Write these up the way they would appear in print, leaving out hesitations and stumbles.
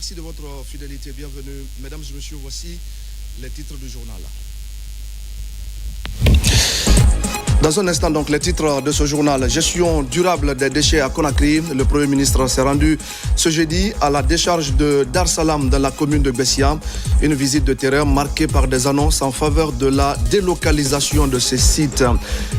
Merci de votre fidélité. Bienvenue. Mesdames et messieurs, voici les titres du journal. Dans un instant, donc, les titres de ce journal. Gestion durable des déchets à Conakry. Le Premier ministre s'est rendu ce jeudi à la décharge de Dar Salam dans la commune de Bessia. Une visite de terrain marquée par des annonces en faveur de la délocalisation de ces sites.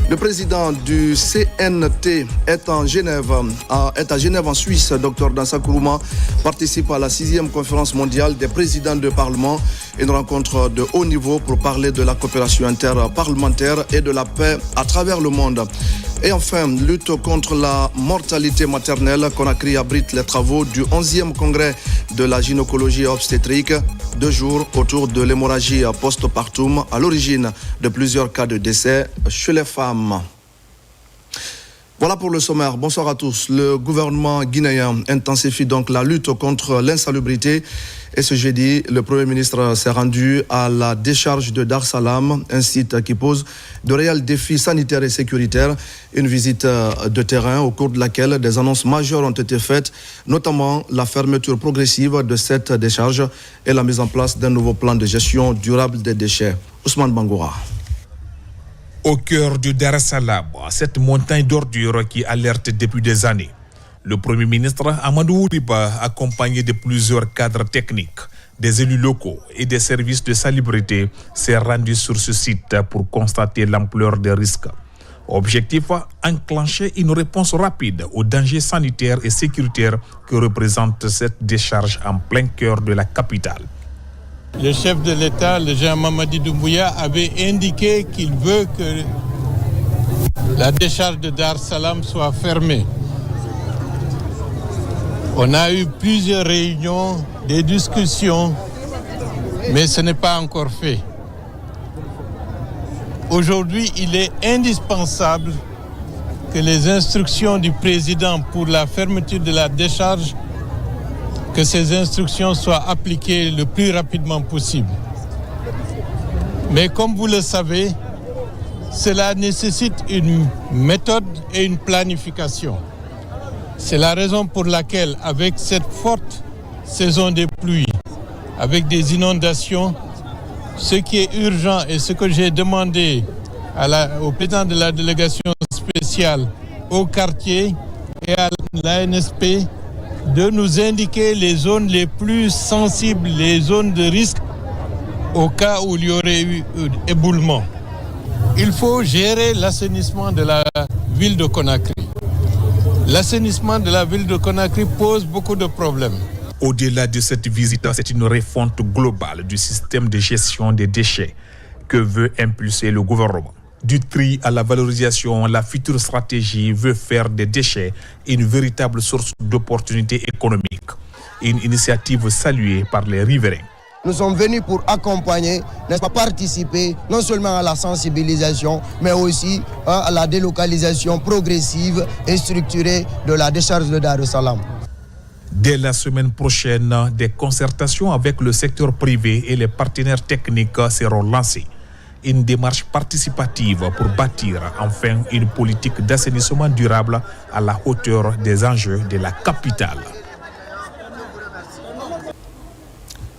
Le président du CNT est à Genève en Suisse. Dr Dansa Kourouma participe à la 6e conférence mondiale des présidents de parlement. Une rencontre de haut niveau pour parler de la coopération interparlementaire et de la paix à travers le monde. Et enfin, lutte contre la mortalité maternelle. Conakry abrite les travaux du 11e congrès de la gynécologie et obstétrique. 2 jours autour de l'hémorragie post-partum à l'origine de plusieurs cas de décès chez les femmes. Voilà pour le sommaire. Bonsoir à tous. Le gouvernement guinéen intensifie donc la lutte contre l'insalubrité. Et ce jeudi, le Premier ministre s'est rendu à la décharge de Dar Salam, un site qui pose de réels défis sanitaires et sécuritaires. Une visite de terrain au cours de laquelle des annonces majeures ont été faites, notamment la fermeture progressive de cette décharge et la mise en place d'un nouveau plan de gestion durable des déchets. Ousmane Bangoura. Au cœur du Dar es Salaam, cette montagne d'ordures qui alerte depuis des années. Le Premier ministre Amadou Riba, accompagné de plusieurs cadres techniques, des élus locaux et des services de salubrité, s'est rendu sur ce site pour constater l'ampleur des risques. Objectif, enclencher une réponse rapide aux dangers sanitaires et sécuritaires que représente cette décharge en plein cœur de la capitale. Le chef de l'État, le général Mamadi Doumbouya, avait indiqué qu'il veut que la décharge de Dar Salam soit fermée. On a eu plusieurs réunions, des discussions, mais ce n'est pas encore fait. Aujourd'hui, il est indispensable que les instructions du président pour la fermeture de la décharge, que ces instructions soient appliquées le plus rapidement possible. Mais comme vous le savez, cela nécessite une méthode et une planification. C'est la raison pour laquelle, avec cette forte saison des pluies, avec des inondations, ce qui est urgent et ce que j'ai demandé au président de la délégation spéciale, au quartier et à l'ANSP, de nous indiquer les zones les plus sensibles, les zones de risque au cas où il y aurait eu éboulement. Il faut gérer l'assainissement de la ville de Conakry. L'assainissement de la ville de Conakry pose beaucoup de problèmes. Au-delà de cette visite, c'est une refonte globale du système de gestion des déchets que veut impulser le gouvernement. Du tri à la valorisation, la future stratégie veut faire des déchets une véritable source d'opportunités économiques. Une initiative saluée par les riverains. Nous sommes venus pour accompagner, n'est-ce pas, participer non seulement à la sensibilisation, mais aussi à la délocalisation progressive et structurée de la décharge de Dar es Salam. Dès la semaine prochaine, des concertations avec le secteur privé et les partenaires techniques seront lancées. Une démarche participative pour bâtir enfin une politique d'assainissement durable à la hauteur des enjeux de la capitale.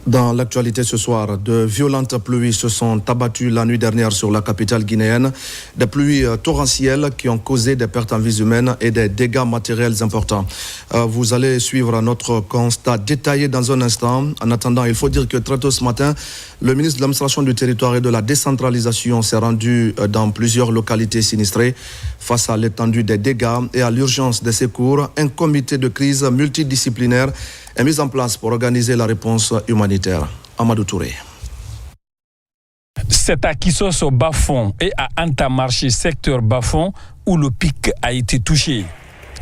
Dans l'actualité ce soir, de violentes pluies se sont abattues la nuit dernière sur la capitale guinéenne. Des pluies torrentielles qui ont causé des pertes en vies humaines et des dégâts matériels importants. Vous allez suivre notre constat détaillé dans un instant. En attendant, il faut dire que très tôt ce matin, le ministre de l'administration du territoire et de la décentralisation s'est rendu dans plusieurs localités sinistrées. Face à l'étendue des dégâts et à l'urgence des secours, un comité de crise multidisciplinaire est mis en place pour organiser la réponse humanitaire. Amadou Touré. C'est à Kissos au Bas-Fond et à Antamarché, secteur Bas-Fond, où le pic a été touché.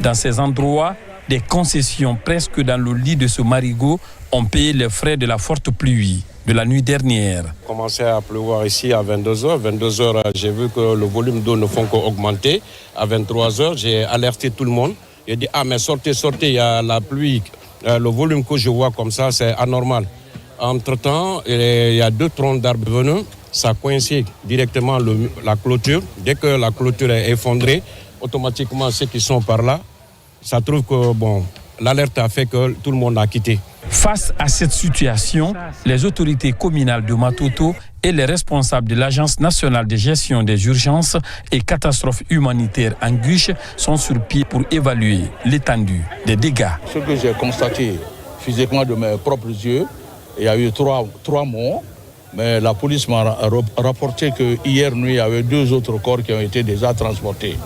Dans ces endroits, des concessions presque dans le lit de ce marigot ont payé les frais de la forte pluie de la nuit dernière. Il a commencé à pleuvoir ici à 22h. 22h, j'ai vu que le volume d'eau ne fait qu'augmenter. À 23h, j'ai alerté tout le monde. J'ai dit, mais sortez, il y a la pluie. Le volume que je vois comme ça, c'est anormal. Entre-temps, il y a 2 troncs d'arbres venus. Ça coïncide directement la clôture. Dès que la clôture est effondrée, automatiquement, ceux qui sont par là, ça trouve que, l'alerte a fait que tout le monde a quitté. Face à cette situation, les autorités communales de Matoto et les responsables de l'Agence nationale de gestion des urgences et catastrophes humanitaires en Guiche sont sur pied pour évaluer l'étendue des dégâts. Ce que j'ai constaté physiquement de mes propres yeux, il y a eu trois morts, mais la police m'a rapporté que hier nuit, il y avait 2 autres corps qui ont été déjà transportés.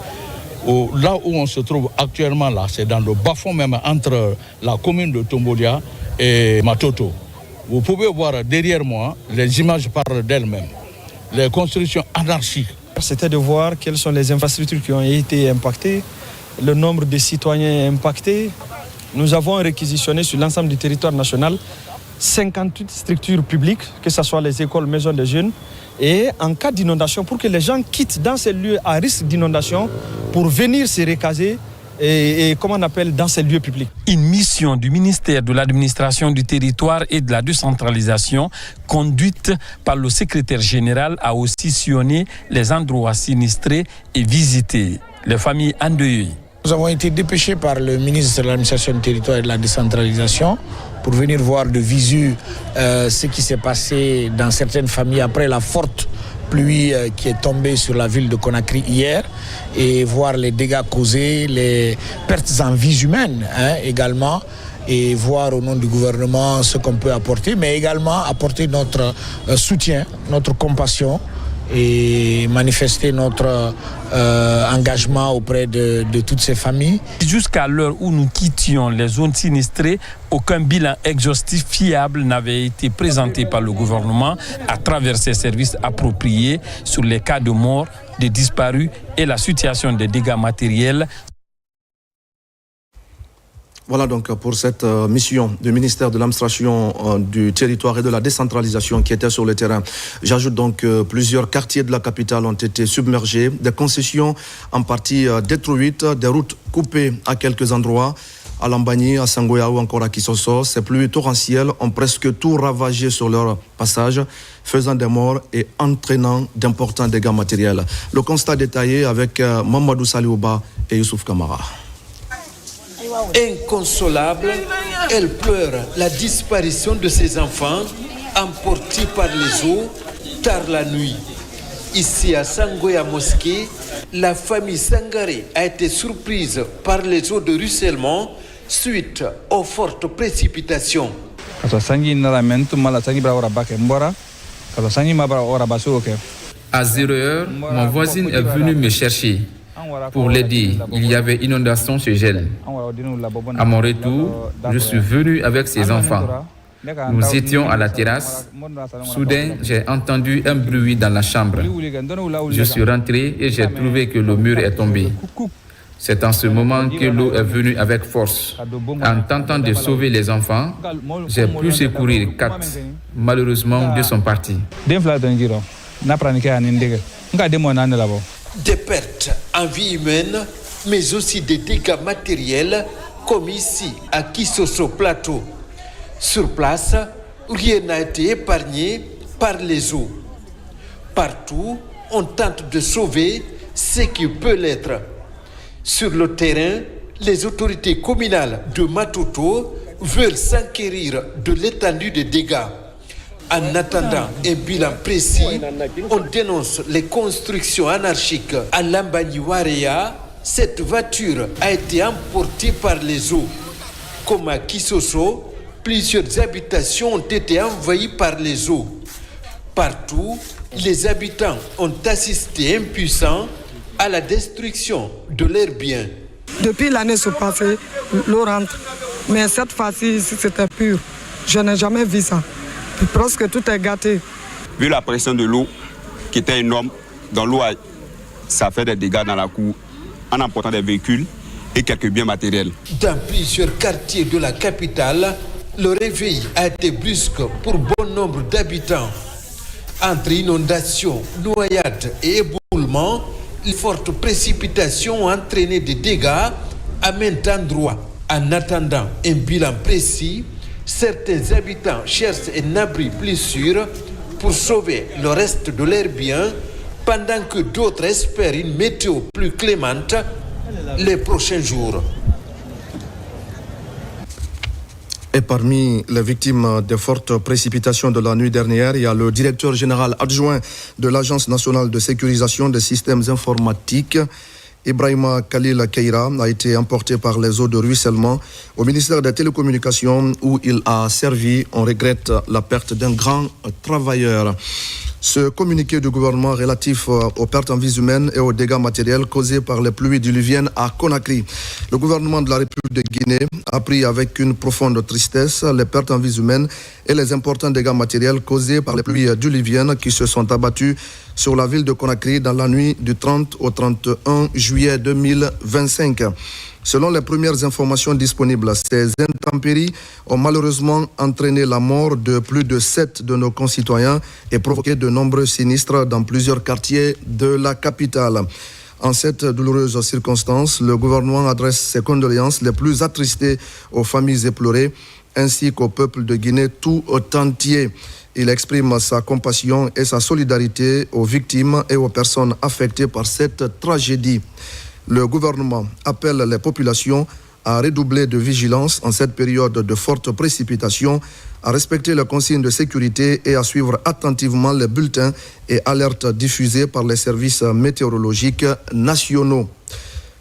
Là où on se trouve actuellement, là, c'est dans le bas-fond même entre la commune de Tombolia et Matoto. Vous pouvez voir derrière moi, les images parlent d'elles-mêmes. Les constructions anarchiques. C'était de voir quelles sont les infrastructures qui ont été impactées, le nombre de citoyens impactés. Nous avons réquisitionné sur l'ensemble du territoire national 58 structures publiques, que ce soit les écoles, maisons des jeunes, et en cas d'inondation, pour que les gens quittent dans ces lieux à risque d'inondation pour venir se recaser et comment on appelle dans ces lieux publics. Une mission du ministère de l'administration du territoire et de la décentralisation conduite par le secrétaire général a aussi sillonné les endroits sinistrés et visité les familles endeuillées. Nous avons été dépêchés par le ministre de l'administration du territoire et de la décentralisation pour venir voir de visu ce qui s'est passé dans certaines familles après la forte pluie qui est tombée sur la ville de Conakry hier et voir les dégâts causés, les pertes en vies humaines également, et voir au nom du gouvernement ce qu'on peut apporter, mais également apporter notre soutien, notre compassion et manifester notre engagement auprès de toutes ces familles. Jusqu'à l'heure où nous quittions les zones sinistrées, aucun bilan exhaustif fiable n'avait été présenté par le gouvernement à travers ses services appropriés sur les cas de mort, de disparus et la situation des dégâts matériels. Voilà donc pour cette mission du ministère de l'administration du territoire et de la décentralisation qui était sur le terrain. J'ajoute donc que plusieurs quartiers de la capitale ont été submergés, des concessions en partie détruites, des routes coupées à quelques endroits, à Lambani, à Sangoya ou encore à Kisosso. Ces pluies torrentielles ont presque tout ravagé sur leur passage, faisant des morts et entraînant d'importants dégâts matériels. Le constat détaillé avec Mamadou Saliouba et Youssouf Kamara. Inconsolable, elle pleure la disparition de ses enfants emportés par les eaux tard la nuit. Ici à Sangoya Mosquée, la famille Sangaré a été surprise par les eaux de ruissellement suite aux fortes précipitations. À 0 heure, mon voisin est venu me chercher pour l'aider. Il y avait inondation chez Gel. À mon retour, je suis venu avec ses enfants. Nous étions à la terrasse. Soudain, j'ai entendu un bruit dans la chambre. Je suis rentré et j'ai trouvé que le mur est tombé. C'est en ce moment que l'eau est venue avec force. En tentant de sauver les enfants, j'ai pu secourir 4. Malheureusement, 2 sont partis. Des pertes en vie humaine, mais aussi des dégâts matériels, comme ici à Kisosso Plateau. Sur place, rien n'a été épargné par les eaux. Partout, on tente de sauver ce qui peut l'être. Sur le terrain, les autorités communales de Matoto veulent s'enquérir de l'étendue des dégâts. En attendant un bilan précis, on dénonce les constructions anarchiques à Lambani-Wareya. Cette voiture a été emportée par les eaux. Comme à Kisosso, plusieurs habitations ont été envahies par les eaux. Partout, les habitants ont assisté impuissants à la destruction de leurs biens. Depuis l'année passée, l'eau rentre. Mais cette fois-ci, c'était pur. Je n'ai jamais vu ça. Presque tout est gâté. Vu la pression de l'eau qui était énorme, dans l'eau, ça fait des dégâts dans la cour en emportant des véhicules et quelques biens matériels. Dans plusieurs quartiers de la capitale, le réveil a été brusque pour bon nombre d'habitants. Entre inondations, noyades et éboulements, les fortes précipitations ont entraîné des dégâts à maints endroits. En attendant un bilan précis, certains habitants cherchent un abri plus sûr pour sauver le reste de leurs biens, pendant que d'autres espèrent une météo plus clémente les prochains jours. Et parmi les victimes des fortes précipitations de la nuit dernière, il y a le directeur général adjoint de l'Agence nationale de sécurisation des systèmes informatiques, Ibrahima Khalil Keïra, a été emporté par les eaux de ruissellement au ministère des Télécommunications où il a servi. On regrette la perte d'un grand travailleur. Ce communiqué du gouvernement relatif aux pertes en vies humaines et aux dégâts matériels causés par les pluies diluviennes à Conakry. Le gouvernement de la République de Guinée a pris avec une profonde tristesse les pertes en vies humaines et les importants dégâts matériels causés par les pluies diluviennes qui se sont abattues sur la ville de Conakry dans la nuit du 30 au 31 juillet 2025. Selon les premières informations disponibles, ces intempéries ont malheureusement entraîné la mort de plus de 7 de nos concitoyens et provoqué de nombreux sinistres dans plusieurs quartiers de la capitale. En cette douloureuse circonstance, le gouvernement adresse ses condoléances les plus attristées aux familles éplorées ainsi qu'au peuple de Guinée tout entier. Il exprime sa compassion et sa solidarité aux victimes et aux personnes affectées par cette tragédie. Le gouvernement appelle les populations à redoubler de vigilance en cette période de fortes précipitations, à respecter les consignes de sécurité et à suivre attentivement les bulletins et alertes diffusés par les services météorologiques nationaux.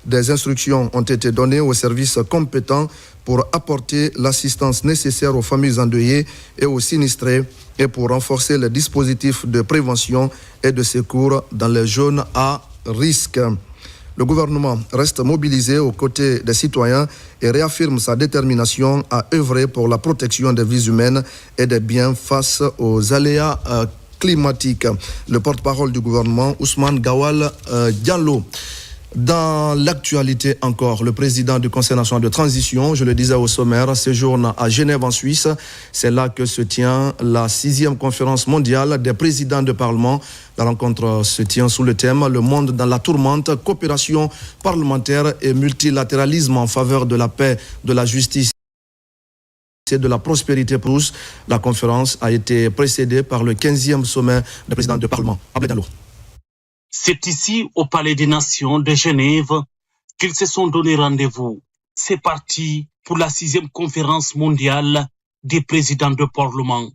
Des instructions ont été données aux services compétents pour apporter l'assistance nécessaire aux familles endeuillées et aux sinistrés et pour renforcer les dispositifs de prévention et de secours dans les zones à risque. Le gouvernement reste mobilisé aux côtés des citoyens et réaffirme sa détermination à œuvrer pour la protection des vies humaines et des biens face aux aléas climatiques. Le porte-parole du gouvernement, Ousmane Gawal Diallo. Dans l'actualité encore, le président du Conseil national de transition, je le disais au sommaire, séjourne à Genève en Suisse. C'est là que se tient la 6e conférence mondiale des présidents de parlement. La rencontre se tient sous le thème « Le monde dans la tourmente, coopération parlementaire et multilatéralisme en faveur de la paix, de la justice et de la prospérité pour tous ». La conférence a été précédée par le 15e sommet des présidents de parlement. C'est ici, au Palais des Nations de Genève, qu'ils se sont donné rendez-vous. C'est parti pour la 6e conférence mondiale des présidents de parlement.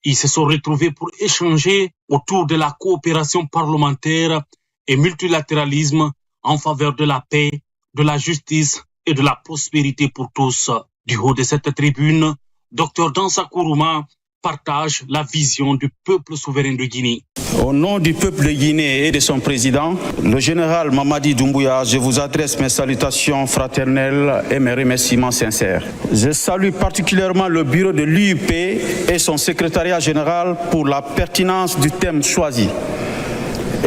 Ils se sont retrouvés pour échanger autour de la coopération parlementaire et multilatéralisme en faveur de la paix, de la justice et de la prospérité pour tous. Du haut de cette tribune, Dr Dansa Kourouma partage la vision du peuple souverain de Guinée. Au nom du peuple de Guinée et de son président, le général Mamadi Doumbouya, je vous adresse mes salutations fraternelles et mes remerciements sincères. Je salue particulièrement le bureau de l'UIP et son secrétariat général pour la pertinence du thème choisi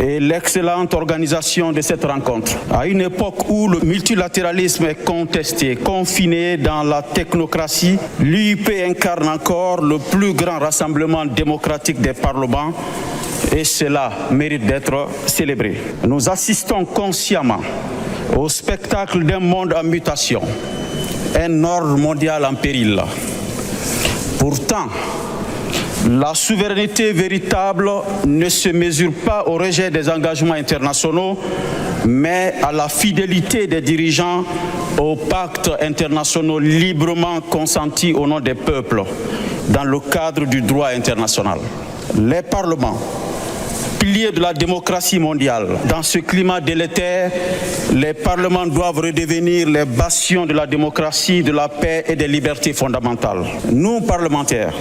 et l'excellente organisation de cette rencontre. À une époque où le multilatéralisme est contesté, confiné dans la technocratie, l'UIP incarne encore le plus grand rassemblement démocratique des parlements et cela mérite d'être célébré. Nous assistons consciemment au spectacle d'un monde en mutation, un ordre mondial en péril. Pourtant, la souveraineté véritable ne se mesure pas au rejet des engagements internationaux, mais à la fidélité des dirigeants aux pactes internationaux librement consentis au nom des peuples dans le cadre du droit international. Les parlements, piliers de la démocratie mondiale, dans ce climat délétère, les parlements doivent redevenir les bastions de la démocratie, de la paix et des libertés fondamentales. Nous, parlementaires,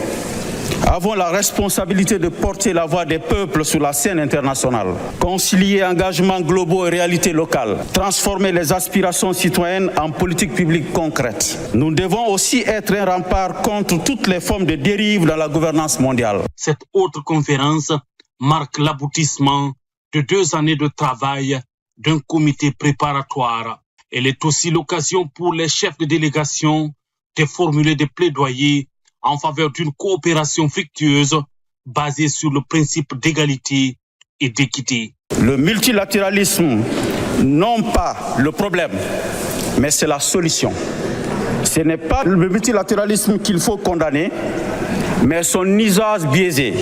avons la responsabilité de porter la voix des peuples sur la scène internationale, concilier engagements globaux et réalités locales, transformer les aspirations citoyennes en politiques publiques concrètes. Nous devons aussi être un rempart contre toutes les formes de dérive dans la gouvernance mondiale. Cette autre conférence marque l'aboutissement de 2 années de travail d'un comité préparatoire. Elle est aussi l'occasion pour les chefs de délégation de formuler des plaidoyers en faveur d'une coopération fructueuse basée sur le principe d'égalité et d'équité. Le multilatéralisme, non pas le problème, mais c'est la solution. Ce n'est pas le multilatéralisme qu'il faut condamner, mais son usage biaisé.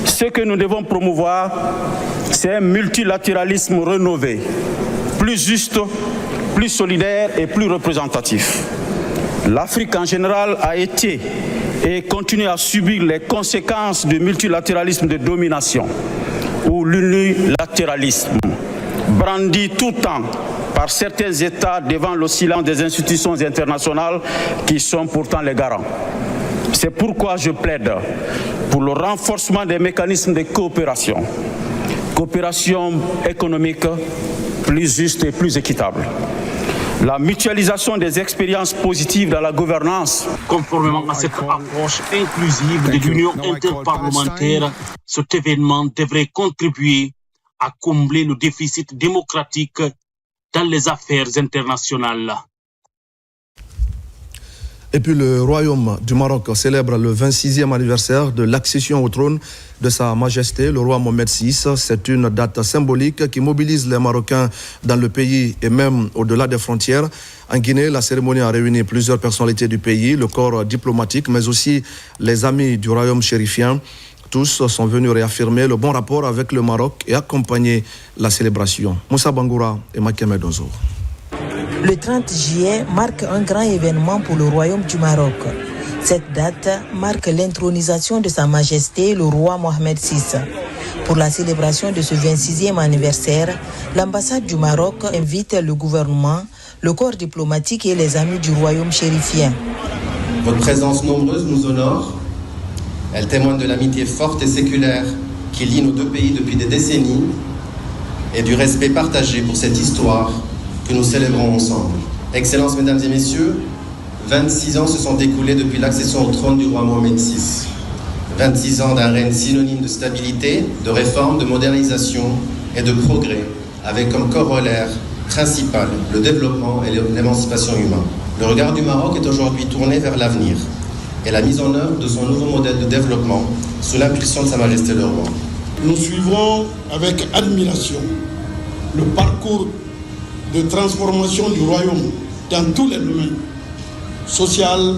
Ce que nous devons promouvoir, c'est un multilatéralisme rénové, plus juste, plus solidaire et plus représentatif. L'Afrique en général a été et continue à subir les conséquences du multilatéralisme de domination ou l'unilatéralisme, brandi tout le temps par certains États devant l'oscillance des institutions internationales qui sont pourtant les garants. C'est pourquoi je plaide pour le renforcement des mécanismes de coopération économique plus juste et plus équitable. La mutualisation des expériences positives dans la gouvernance. Conformément à cette approche inclusive de l'Union interparlementaire, cet événement devrait contribuer à combler le déficit démocratique dans les affaires internationales. Et puis le Royaume du Maroc célèbre le 26e anniversaire de l'accession au trône de Sa Majesté, le roi Mohamed VI. C'est une date symbolique qui mobilise les Marocains dans le pays et même au-delà des frontières. En Guinée, la cérémonie a réuni plusieurs personnalités du pays, le corps diplomatique, mais aussi les amis du Royaume chérifien. Tous sont venus réaffirmer le bon rapport avec le Maroc et accompagner la célébration. Moussa Bangoura et Makeme Dozo. Le 30 juillet marque un grand événement pour le Royaume du Maroc. Cette date marque l'intronisation de Sa Majesté, le roi Mohamed VI. Pour la célébration de ce 26e anniversaire, l'ambassade du Maroc invite le gouvernement, le corps diplomatique et les amis du Royaume chérifien. Votre présence nombreuse nous honore. Elle témoigne de l'amitié forte et séculaire qui lie nos deux pays depuis des décennies et du respect partagé pour cette histoire que nous célébrons ensemble. Excellences, mesdames et messieurs, 26 ans se sont écoulés depuis l'accession au trône du roi Mohamed VI. 26 ans d'un règne synonyme de stabilité, de réforme, de modernisation et de progrès, avec comme corollaire principal le développement et l'émancipation humaine. Le regard du Maroc est aujourd'hui tourné vers l'avenir et la mise en œuvre de son nouveau modèle de développement sous l'impulsion de Sa Majesté le roi. Nous suivrons avec admiration le parcours de transformation du royaume dans tous les domaines, social,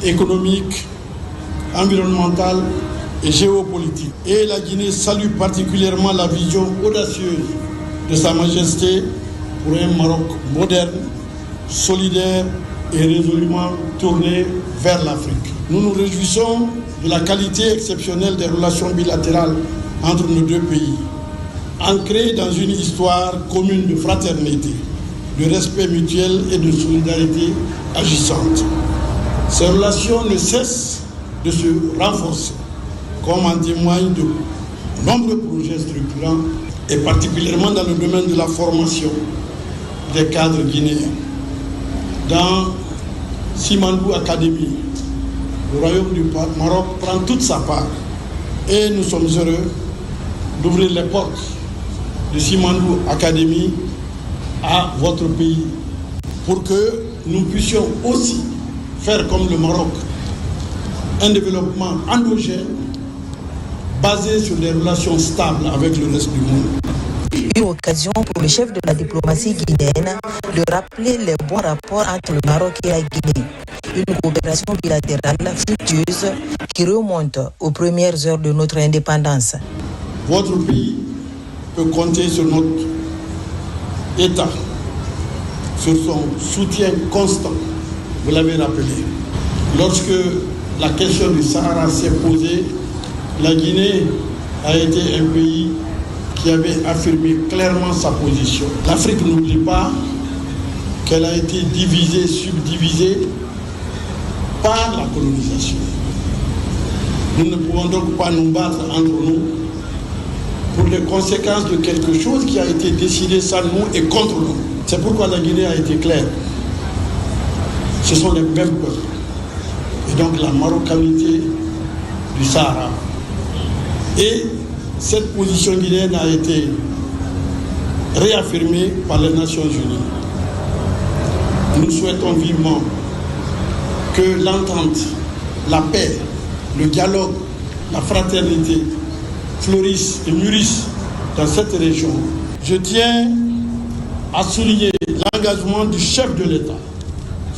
économique, environnemental et géopolitique. Et la Guinée salue particulièrement la vision audacieuse de Sa Majesté pour un Maroc moderne, solidaire et résolument tourné vers l'Afrique. Nous nous réjouissons de la qualité exceptionnelle des relations bilatérales entre nos deux pays, ancré dans une histoire commune de fraternité, de respect mutuel et de solidarité agissante. Ces relations ne cessent de se renforcer, comme en témoignent de nombreux projets structurants, et particulièrement dans le domaine de la formation des cadres guinéens. Dans Simandou Academy, le Royaume du Maroc prend toute sa part et nous sommes heureux d'ouvrir les portes de Simandou Academy à votre pays pour que nous puissions aussi faire comme le Maroc un développement endogène basé sur des relations stables avec le reste du monde. Une occasion pour le chef de la diplomatie guinéenne de rappeler les bons rapports entre le Maroc et la Guinée. Une coopération bilatérale fructueuse qui remonte aux premières heures de notre indépendance. Votre pays peut compter sur notre État, sur son soutien constant. Vous l'avez rappelé. Lorsque la question du Sahara s'est posée, la Guinée a été un pays qui avait affirmé clairement sa position. L'Afrique n'oublie pas qu'elle a été divisée, subdivisée par la colonisation. Nous ne pouvons donc pas nous battre entre nous pour les conséquences de quelque chose qui a été décidé sans nous et contre nous. C'est pourquoi la Guinée a été claire. Ce sont les mêmes peuples. Et donc la marocanité du Sahara. Et cette position guinéenne a été réaffirmée par les Nations Unies. Nous souhaitons vivement que l'entente, la paix, le dialogue, la fraternité fleurissent et mûrissent dans cette région. Je tiens à souligner l'engagement du chef de l'État,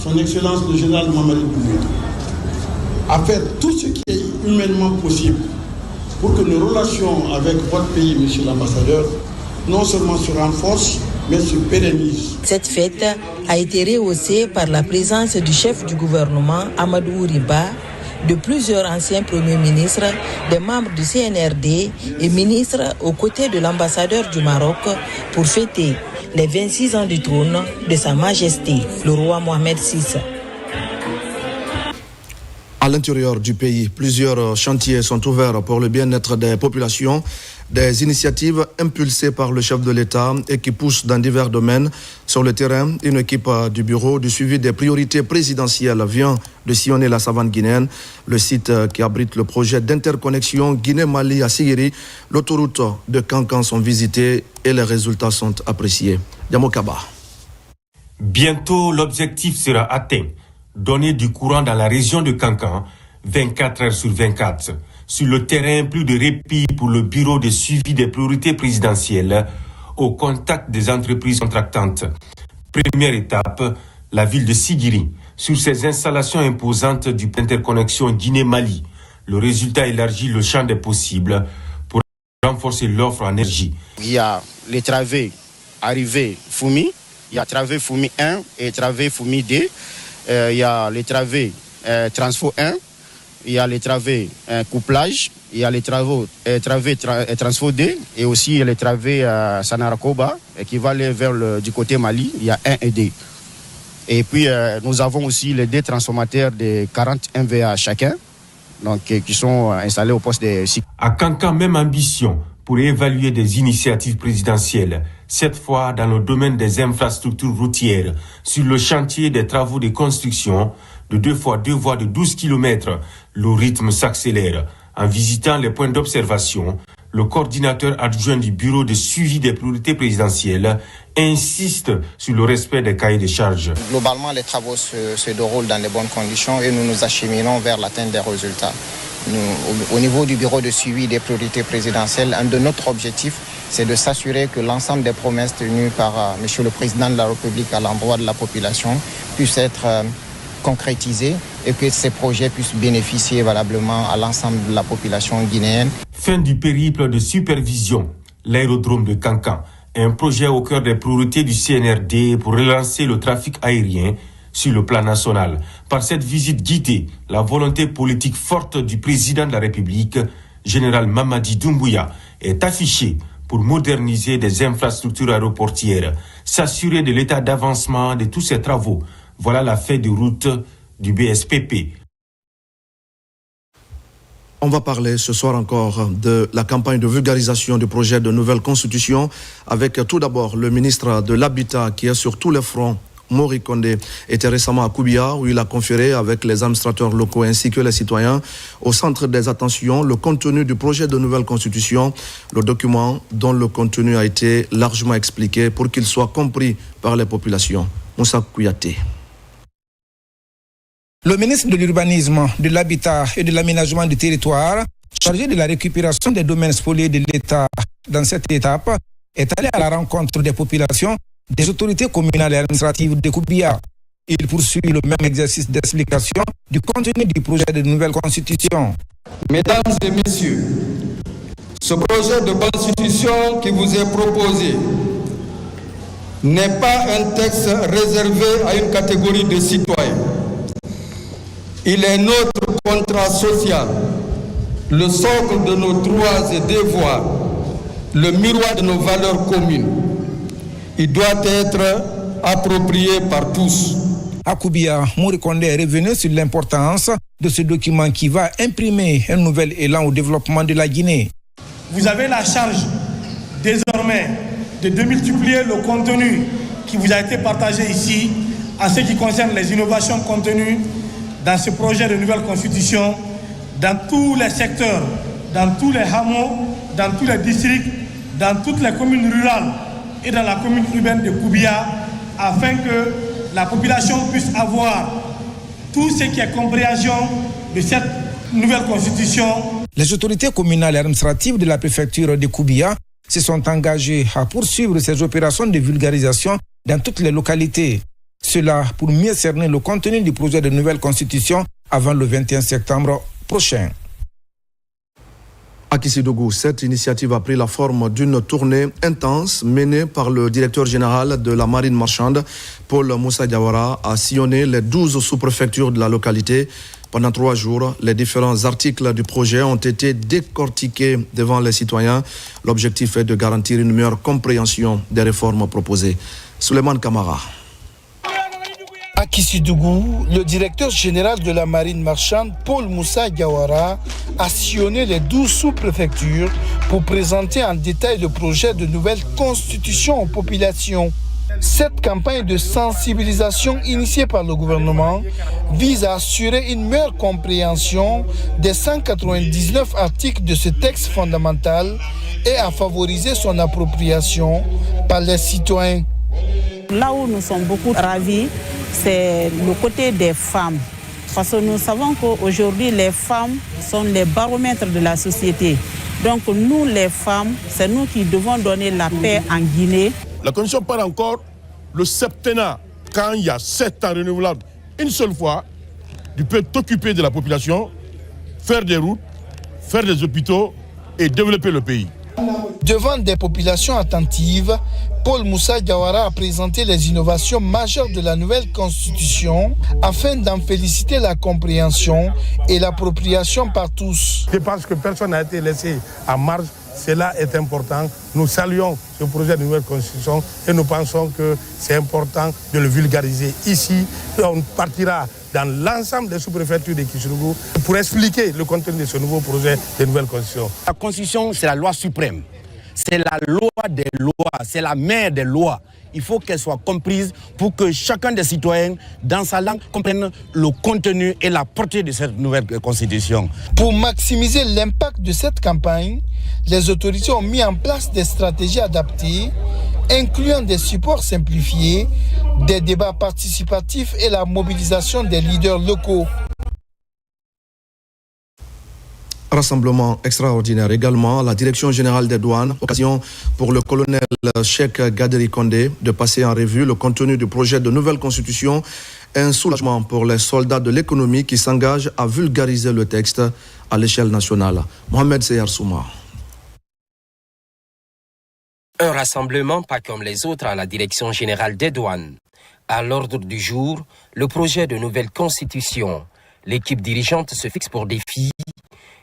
son Excellence le général Mamadi Doumbouya, à faire tout ce qui est humainement possible pour que nos relations avec votre pays, monsieur l'ambassadeur, non seulement se renforcent, mais se pérennise. Cette fête a été rehaussée par la présence du chef du gouvernement, Amadou Riba, de plusieurs anciens premiers ministres, des membres du CNRD et ministres aux côtés de l'ambassadeur du Maroc pour fêter les 26 ans du trône de Sa Majesté, le roi Mohamed VI. À l'intérieur du pays, plusieurs chantiers sont ouverts pour le bien-être des populations, des initiatives impulsées par le chef de l'État et qui poussent dans divers domaines. Sur le terrain, une équipe du bureau du suivi des priorités présidentielles vient de sillonner la savane guinéenne, le site qui abrite le projet d'interconnexion Guinée-Mali à Sigiri. L'autoroute de Kankan sont visitées et les résultats sont appréciés. Diamokaba. Bientôt, l'objectif sera atteint. Donner du courant dans la région de Kankan, 24 heures sur 24. Sur le terrain, plus de répit pour le bureau de suivi des priorités présidentielles au contact des entreprises contractantes. Première étape, la ville de Sigiri. Sur ces installations imposantes du plan d'interconnexion Guinée-Mali, le résultat élargit le champ des possibles pour renforcer l'offre en énergie. Il y a les travées arrivées Foumi, il y a travées Foumi 1 et travées Foumi 2. Il y a les travées Transfo 1, il y a les travées couplage, il y a les travées Transfo 2 et aussi les travées Sanarakoba qui va aller vers du côté Mali, il y a 1 et 2. Et puis nous avons aussi les 2 transformateurs de 40 MVA chacun, donc, qui sont installés au poste de... À Kankan, même ambition pour évaluer des initiatives présidentielles, cette fois dans le domaine des infrastructures routières, sur le chantier des travaux de construction de 2x2 voies de 12 km. Le rythme s'accélère. En visitant les points d'observation, le coordinateur adjoint du bureau de suivi des priorités présidentielles insiste sur le respect des cahiers de charges. Globalement, les travaux se déroulent dans de bonnes conditions et nous nous acheminons vers l'atteinte des résultats. Nous, au niveau du bureau de suivi des priorités présidentielles, un de notre objectifs, c'est de s'assurer que l'ensemble des promesses tenues par M. le Président de la République à l'endroit de la population puissent être concrétisées et que ces projets puissent bénéficier valablement à l'ensemble de la population guinéenne. Fin du périple de supervision, l'aérodrome de Kankan, un projet au cœur des priorités du CNRD pour relancer le trafic aérien sur le plan national. Par cette visite guidée, la volonté politique forte du président de la République, général Mamadi Doumbouya, est affichée pour moderniser des infrastructures aéroportières, s'assurer de l'état d'avancement de tous ces travaux. Voilà la feuille de route du BSPP. On va parler ce soir encore de la campagne de vulgarisation du projet de nouvelle constitution avec tout d'abord le ministre de l'Habitat qui est sur tous les fronts. Mori Kondé était récemment à Koubia où il a conféré avec les administrateurs locaux ainsi que les citoyens. Au centre des attentions, le contenu du projet de nouvelle constitution, le document dont le contenu a été largement expliqué pour qu'il soit compris par les populations. Moussa Kouyaté. Le ministre de l'Urbanisme, de l'Habitat et de l'Aménagement du territoire, chargé de la récupération des domaines spoliés de l'État dans cette étape, est allé à la rencontre des populations, des autorités communales et administratives de Koubia. Il poursuit le même exercice d'explication du contenu du projet de nouvelle constitution. Mesdames et messieurs, ce projet de constitution qui vous est proposé n'est pas un texte réservé à une catégorie de citoyens. Il est notre contrat social, le socle de nos droits et devoirs, le miroir de nos valeurs communes. Il doit être approprié par tous. À Koubia, Mori Kondé est revenu sur l'importance de ce document qui va imprimer un nouvel élan au développement de la Guinée. Vous avez la charge désormais de démultiplier le contenu qui vous a été partagé ici en ce qui concerne les innovations contenues dans ce projet de nouvelle constitution, dans tous les secteurs, dans tous les hameaux, dans tous les districts, dans toutes les communes rurales et dans la commune urbaine de Koubia, afin que la population puisse avoir tout ce qui est compréhension de cette nouvelle constitution. Les autorités communales et administratives de la préfecture de Koubia se sont engagées à poursuivre ces opérations de vulgarisation dans toutes les localités. Cela pour mieux cerner le contenu du projet de nouvelle constitution avant le 21 septembre prochain. À Kissidougou, cette initiative a pris la forme d'une tournée intense menée par le directeur général de la marine marchande, Paul Moussa Diawara, a sillonné les 12 sous-préfectures de la localité. Pendant 3 jours, les différents articles du projet ont été décortiqués devant les citoyens. L'objectif est de garantir une meilleure compréhension des réformes proposées. Souleymane Kamara. À Kissidougou, le directeur général de la marine marchande, Paul Moussa Diawara, a sillonné les 12 sous-préfectures pour présenter en détail le projet de nouvelle constitution aux populations. Cette campagne de sensibilisation initiée par le gouvernement vise à assurer une meilleure compréhension des 199 articles de ce texte fondamental et à favoriser son appropriation par les citoyens. Là où nous sommes beaucoup ravis, c'est le côté des femmes. Parce que nous savons qu'aujourd'hui, les femmes sont les baromètres de la société. Donc nous, les femmes, c'est nous qui devons donner la paix en Guinée. La Constitution parle encore le septennat. Quand il y a 7 ans renouvelables, une seule fois, tu peux t'occuper de la population, faire des routes, faire des hôpitaux et développer le pays. Devant des populations attentives, Paul Moussa Diawara a présenté les innovations majeures de la nouvelle constitution afin d'en féliciter la compréhension et l'appropriation par tous. Je pense que personne n'a été laissé à marge. Cela est important. Nous saluons ce projet de nouvelle constitution et nous pensons que c'est important de le vulgariser ici. On partira dans l'ensemble des sous-préfectures de Kissidougou pour expliquer le contenu de ce nouveau projet de nouvelle constitution. La constitution, c'est la loi suprême. C'est la loi des lois, c'est la mère des lois. Il faut qu'elle soit comprise pour que chacun des citoyens, dans sa langue, comprenne le contenu et la portée de cette nouvelle constitution. Pour maximiser l'impact de cette campagne, les autorités ont mis en place des stratégies adaptées, incluant des supports simplifiés, des débats participatifs et la mobilisation des leaders locaux. Rassemblement extraordinaire également à la Direction générale des douanes. Occasion pour le colonel Cheikh Gaderi Kondé de passer en revue le contenu du projet de nouvelle constitution. Un soulagement pour les soldats de l'économie qui s'engagent à vulgariser le texte à l'échelle nationale. Mohamed Seyar Souma. Un rassemblement pas comme les autres à la Direction générale des douanes. À l'ordre du jour, le projet de nouvelle constitution. L'équipe dirigeante se fixe pour défi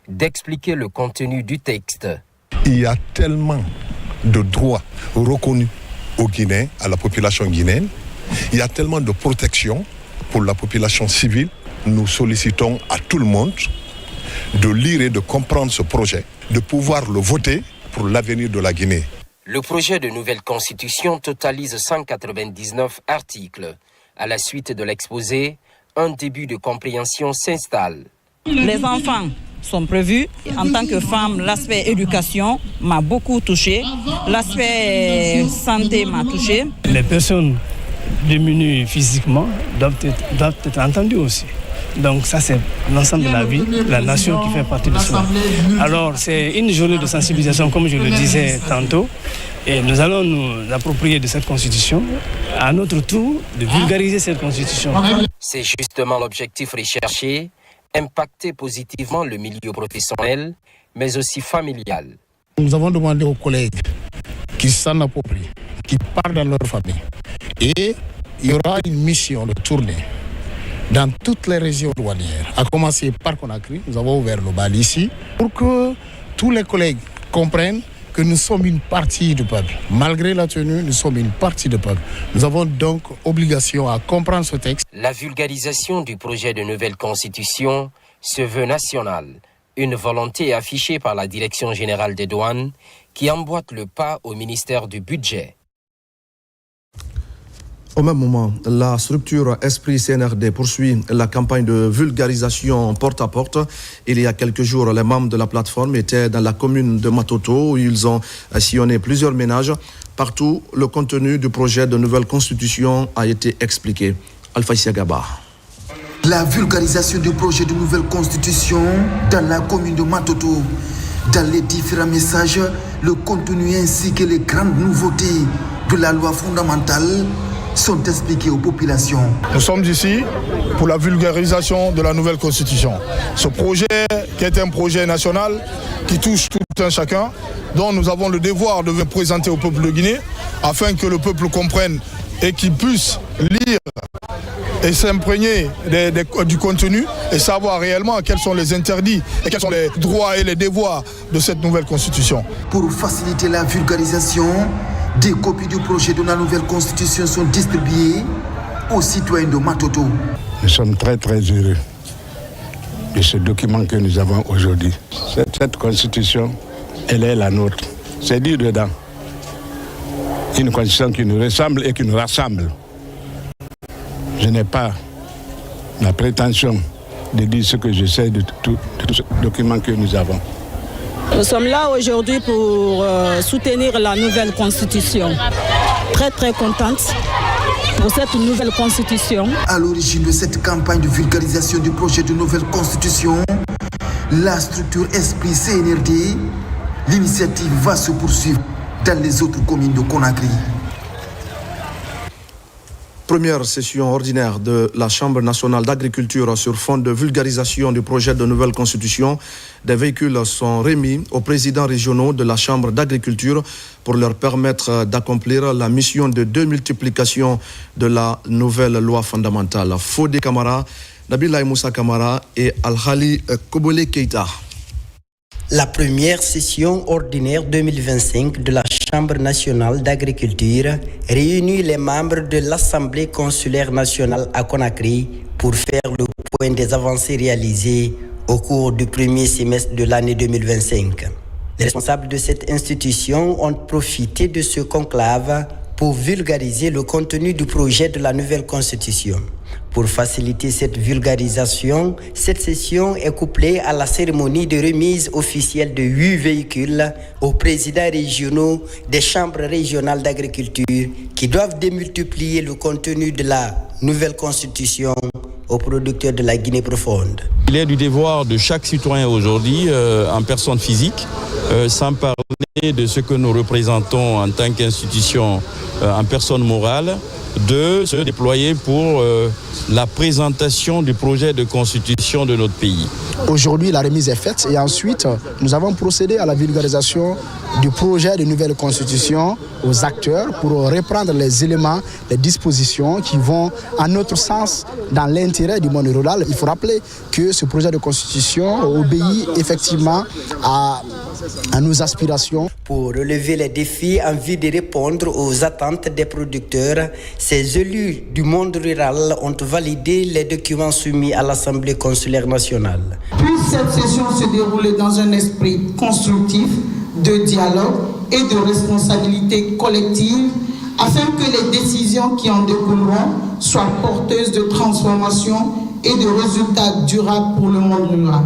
d'expliquer le contenu du texte. Il y a tellement de droits reconnus aux Guinéens, à la population guinéenne. Il y a tellement de protection pour la population civile. Nous sollicitons à tout le monde de lire et de comprendre ce projet, de pouvoir le voter pour l'avenir de la Guinée. Le projet de nouvelle constitution totalise 199 articles. À la suite de l'exposé, un début de compréhension s'installe. Les enfants sont prévus. En tant que femme, l'aspect éducation m'a beaucoup touchée. L'aspect santé m'a touchée. Les personnes diminuées physiquement doivent être entendues aussi. Donc ça, c'est l'ensemble de la vie, la nation qui fait partie de cela. Alors, c'est une journée de sensibilisation, comme je le disais tantôt. Et nous allons nous approprier de cette constitution, à notre tour, de vulgariser cette constitution. C'est justement l'objectif recherché, impacter positivement le milieu professionnel, mais aussi familial. Nous avons demandé aux collègues qui s'en approprient, qui partent dans leur famille. Et il y aura une mission de tournée dans toutes les régions douanières, à commencer par Conakry. Nous avons ouvert le bal ici, pour que tous les collègues comprennent que nous sommes une partie du peuple. Malgré la tenue, nous sommes une partie du peuple. Nous avons donc obligation à comprendre ce texte. La vulgarisation du projet de nouvelle constitution se veut nationale. Une volonté affichée par la Direction générale des douanes qui emboîte le pas au ministère du Budget. Au même moment, la structure Esprit CNRD poursuit la campagne de vulgarisation porte à porte. Il y a quelques jours, les membres de la plateforme étaient dans la commune de Matoto où ils ont sillonné plusieurs ménages. Partout, le contenu du projet de nouvelle constitution a été expliqué. Alpha Siagaba. La vulgarisation du projet de nouvelle constitution dans la commune de Matoto. Dans les différents messages, le contenu ainsi que les grandes nouveautés de la loi fondamentale sont expliqués aux populations. Nous sommes ici pour la vulgarisation de la nouvelle constitution. Ce projet qui est un projet national qui touche tout un chacun, dont nous avons le devoir de présenter au peuple de Guinée afin que le peuple comprenne et qu'il puisse lire et s'imprégner du contenu et savoir réellement quels sont les interdits et quels sont les droits et les devoirs de cette nouvelle constitution. Pour faciliter la vulgarisation, des copies du projet de la nouvelle constitution sont distribuées aux citoyens de Matoto. Nous sommes très très heureux de ce document que nous avons aujourd'hui. Cette constitution, elle est la nôtre. C'est dit dedans. Une constitution qui nous ressemble et qui nous rassemble. Je n'ai pas la prétention de dire ce que je sais de tout ce document que nous avons. Nous sommes là aujourd'hui pour soutenir la nouvelle constitution. Très très contente pour cette nouvelle constitution. À l'origine de cette campagne de vulgarisation du projet de nouvelle constitution, la structure Esprit CNRD, l'initiative va se poursuivre dans les autres communes de Conakry. Première session ordinaire de la Chambre nationale d'agriculture sur fond de vulgarisation du projet de nouvelle constitution. Des véhicules sont remis aux présidents régionaux de la Chambre d'agriculture pour leur permettre d'accomplir la mission de démultiplication de la nouvelle loi fondamentale. Fodé Kamara, Nabila Moussa Kamara et Al-Khali Kobole Keita. La première session ordinaire 2025 de la Chambre nationale d'agriculture réunit les membres de l'Assemblée consulaire nationale à Conakry pour faire le point des avancées réalisées au cours du premier semestre de l'année 2025. Les responsables de cette institution ont profité de ce conclave pour vulgariser le contenu du projet de la nouvelle constitution. Pour faciliter cette vulgarisation, cette session est couplée à la cérémonie de remise officielle de 8 véhicules aux présidents régionaux des chambres régionales d'agriculture qui doivent démultiplier le contenu de la nouvelle constitution aux producteurs de la Guinée profonde. Il est du devoir de chaque citoyen aujourd'hui, en personne physique, sans parler de ce que nous représentons en tant qu'institution en personne morale, de se déployer pour la présentation du projet de constitution de notre pays. Aujourd'hui, la remise est faite et ensuite, nous avons procédé à la vulgarisation du projet de nouvelle constitution aux acteurs pour reprendre les éléments, les dispositions qui vont, à notre sens, dans l'intérêt du monde rural. Il faut rappeler que ce projet de constitution obéit effectivement à nos aspirations. Pour relever les défis en vue de répondre aux attentes des producteurs, ces élus du monde rural ont validé les documents soumis à l'Assemblée consulaire nationale. Puisse cette session se dérouler dans un esprit constructif, de dialogue et de responsabilité collective, afin que les décisions qui en découleront soient porteuses de transformation et de résultats durables pour le monde rural.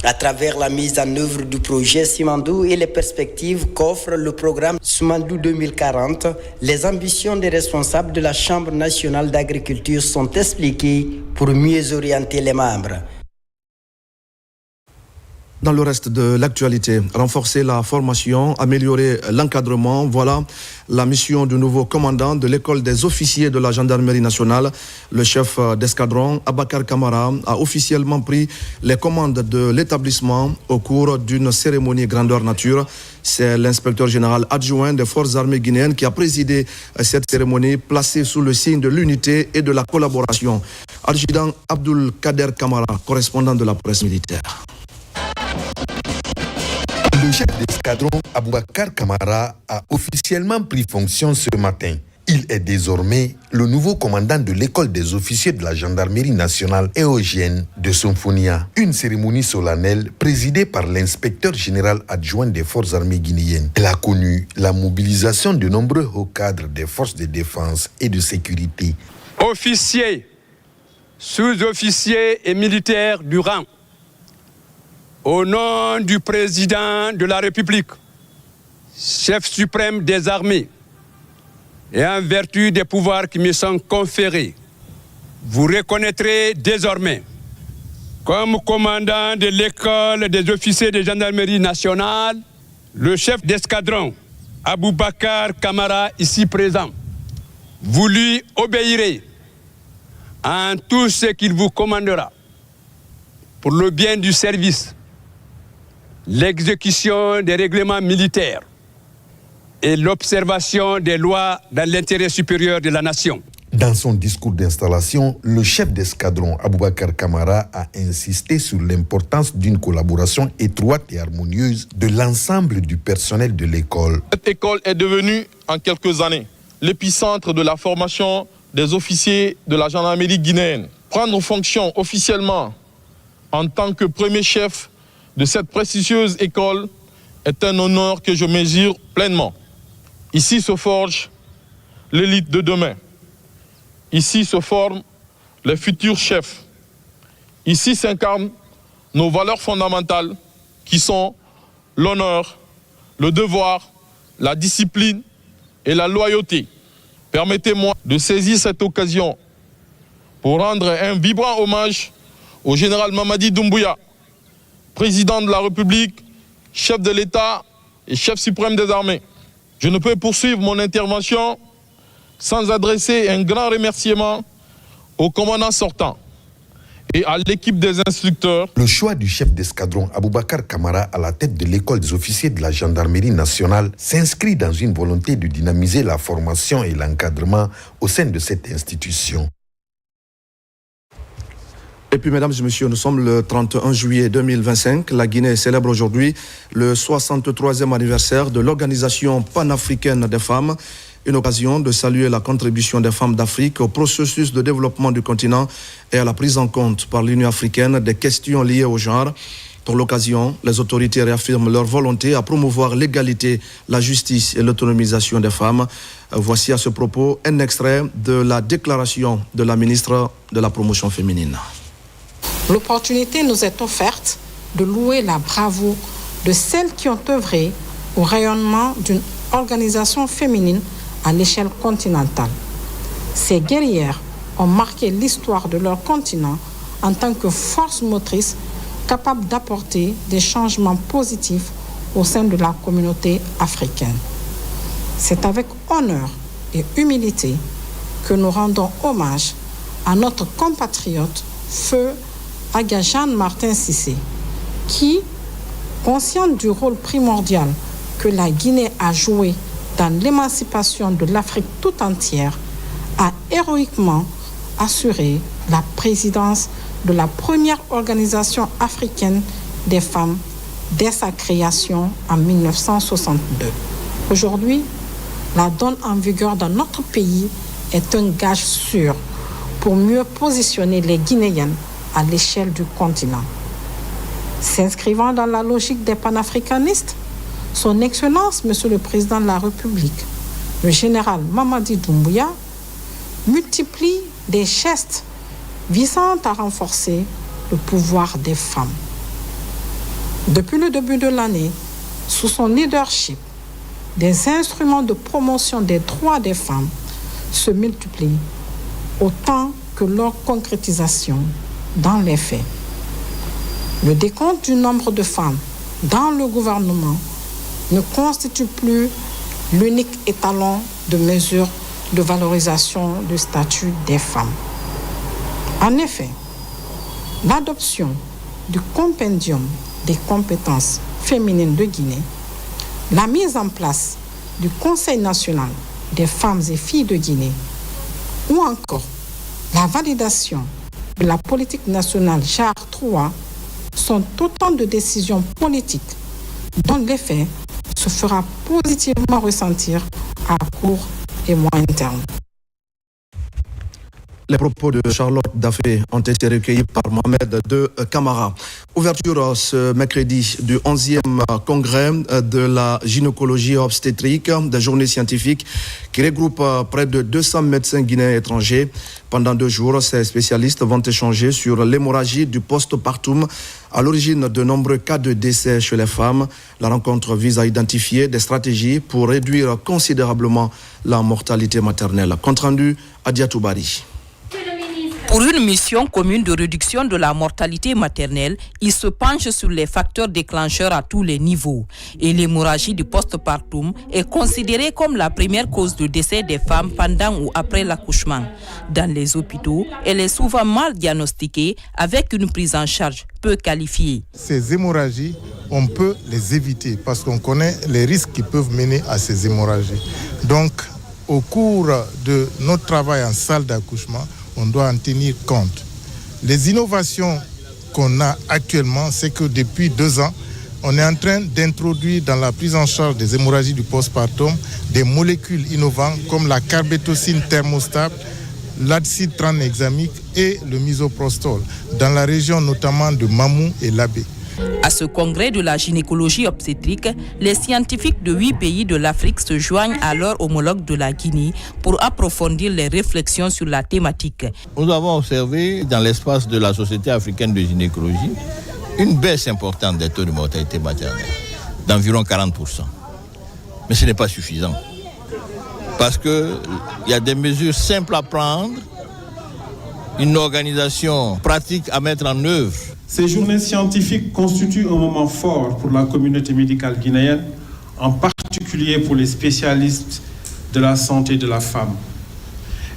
À travers la mise en œuvre du projet Simandou et les perspectives qu'offre le programme Simandou 2040, les ambitions des responsables de la Chambre nationale d'agriculture sont expliquées pour mieux orienter les membres. Dans le reste de l'actualité, renforcer la formation, améliorer l'encadrement, voilà la mission du nouveau commandant de l'école des officiers de la gendarmerie nationale. Le chef d'escadron, Abakar Kamara, a officiellement pris les commandes de l'établissement au cours d'une cérémonie grandeur nature. C'est l'inspecteur général adjoint des forces armées guinéennes qui a présidé cette cérémonie placée sous le signe de l'unité et de la collaboration. Adjudant Abdul Kader Kamara, correspondant de la presse militaire. Le chef d'escadron Aboubakar Kamara a officiellement pris fonction ce matin. Il est désormais le nouveau commandant de l'école des officiers de la gendarmerie nationale éogène de Symphonia. Une cérémonie solennelle présidée par l'inspecteur général adjoint des forces armées guinéennes. Elle a connu la mobilisation de nombreux hauts cadres des forces de défense et de sécurité. Officiers, sous-officiers et militaires du rang, au nom du président de la République, chef suprême des armées, et en vertu des pouvoirs qui me sont conférés, vous reconnaîtrez désormais comme commandant de l'école des officiers de gendarmerie nationale le chef d'escadron Aboubakar Kamara, ici présent, vous lui obéirez en tout ce qu'il vous commandera pour le bien du service, l'exécution des règlements militaires et l'observation des lois dans l'intérêt supérieur de la nation. Dans son discours d'installation, le chef d'escadron Aboubacar Camara a insisté sur l'importance d'une collaboration étroite et harmonieuse de l'ensemble du personnel de l'école. Cette école est devenue, en quelques années, l'épicentre de la formation des officiers de la gendarmerie guinéenne. Prendre fonction officiellement en tant que premier chef de cette prestigieuse école est un honneur que je mesure pleinement. Ici se forge l'élite de demain. Ici se forment les futurs chefs. Ici s'incarnent nos valeurs fondamentales qui sont l'honneur, le devoir, la discipline et la loyauté. Permettez-moi de saisir cette occasion pour rendre un vibrant hommage au général Mamadi Doumbouya, président de la République, chef de l'État et chef suprême des armées. Je ne peux poursuivre mon intervention sans adresser un grand remerciement au commandant sortant et à l'équipe des instructeurs. Le choix du chef d'escadron Aboubacar Camara à la tête de l'école des officiers de la gendarmerie nationale s'inscrit dans une volonté de dynamiser la formation et l'encadrement au sein de cette institution. Et puis, mesdames et messieurs, nous sommes le 31 juillet 2025. La Guinée célèbre aujourd'hui le 63e anniversaire de l'Organisation panafricaine des femmes. Une occasion de saluer la contribution des femmes d'Afrique au processus de développement du continent et à la prise en compte par l'Union africaine des questions liées au genre. Pour l'occasion, les autorités réaffirment leur volonté à promouvoir l'égalité, la justice et l'autonomisation des femmes. Voici à ce propos un extrait de la déclaration de la ministre de la Promotion féminine. L'opportunité nous est offerte de louer la bravoure de celles qui ont œuvré au rayonnement d'une organisation féminine à l'échelle continentale. Ces guerrières ont marqué l'histoire de leur continent en tant que force motrice capable d'apporter des changements positifs au sein de la communauté africaine. C'est avec honneur et humilité que nous rendons hommage à notre compatriote Feu Aga Jeanne-Martin Cissé, qui, consciente du rôle primordial que la Guinée a joué dans l'émancipation de l'Afrique tout entière, a héroïquement assuré la présidence de la première organisation africaine des femmes dès sa création en 1962. Aujourd'hui, la donne en vigueur dans notre pays est un gage sûr pour mieux positionner les Guinéennes à l'échelle du continent. S'inscrivant dans la logique des panafricanistes, Son Excellence, Monsieur le Président de la République, le général Mamadi Doumbouya, multiplie des gestes visant à renforcer le pouvoir des femmes. Depuis le début de l'année, sous son leadership, des instruments de promotion des droits des femmes se multiplient autant que leur concrétisation dans les faits. Le décompte du nombre de femmes dans le gouvernement ne constitue plus l'unique étalon de mesure de valorisation du statut des femmes. En effet, l'adoption du compendium des compétences féminines de Guinée, la mise en place du Conseil national des femmes et filles de Guinée, ou encore la validation de la politique nationale JAR 3 sont autant de décisions politiques dont l'effet se fera positivement ressentir à court et moyen terme. Les propos de Charlotte Daffé ont été recueillis par Mohamed de Camara. Ouverture ce mercredi du 11e congrès de la gynécologie obstétrique, des journées scientifiques qui regroupe près de 200 médecins guinéens étrangers. Pendant 2 jours, ces spécialistes vont échanger sur l'hémorragie du postpartum à l'origine de nombreux cas de décès chez les femmes. La rencontre vise à identifier des stratégies pour réduire considérablement la mortalité maternelle. Compte rendu, Adia Toubari. Pour une mission commune de réduction de la mortalité maternelle, il se penche sur les facteurs déclencheurs à tous les niveaux. Et l'hémorragie du postpartum est considérée comme la première cause de décès des femmes pendant ou après l'accouchement. Dans les hôpitaux, elle est souvent mal diagnostiquée avec une prise en charge peu qualifiée. Ces hémorragies, on peut les éviter parce qu'on connaît les risques qui peuvent mener à ces hémorragies. Donc, au cours de notre travail en salle d'accouchement, on doit en tenir compte. Les innovations qu'on a actuellement, c'est que depuis 2 ans, on est en train d'introduire dans la prise en charge des hémorragies du postpartum des molécules innovantes comme la carbétocine thermostable, l'acide tranexamique et le misoprostol, dans la région notamment de Mamou et Labé. À ce congrès de la gynécologie obstétrique, les scientifiques de 8 pays de l'Afrique se joignent à leurs homologues de la Guinée pour approfondir les réflexions sur la thématique. Nous avons observé dans l'espace de la Société africaine de gynécologie une baisse importante des taux de mortalité maternelle, d'environ 40%. Mais ce n'est pas suffisant. Parce qu'il y a des mesures simples à prendre, une organisation pratique à mettre en œuvre. Ces journées scientifiques constituent un moment fort pour la communauté médicale guinéenne, en particulier pour les spécialistes de la santé de la femme.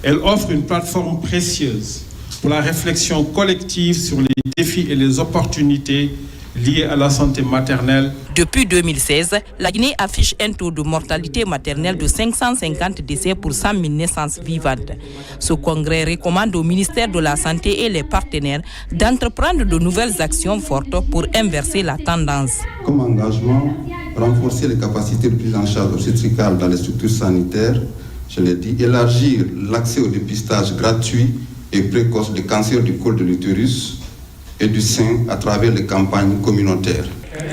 Elles offrent une plateforme précieuse pour la réflexion collective sur les défis et les opportunités liées à la santé maternelle. Depuis 2016, la Guinée affiche un taux de mortalité maternelle de 550 décès pour 100 000 naissances vivantes. Ce congrès recommande au ministère de la Santé et les partenaires d'entreprendre de nouvelles actions fortes pour inverser la tendance. Comme engagement, renforcer les capacités de prise en charge obstétricale dans les structures sanitaires, je l'ai dit, élargir l'accès au dépistage gratuit et précoce des cancers du col de l'utérus et du sein à travers les campagnes communautaires.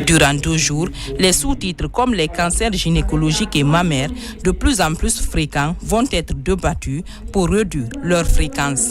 Durant 2 jours, les sous-titres comme les cancers gynécologiques et mammaires, de plus en plus fréquents, vont être débattus pour réduire leur fréquence.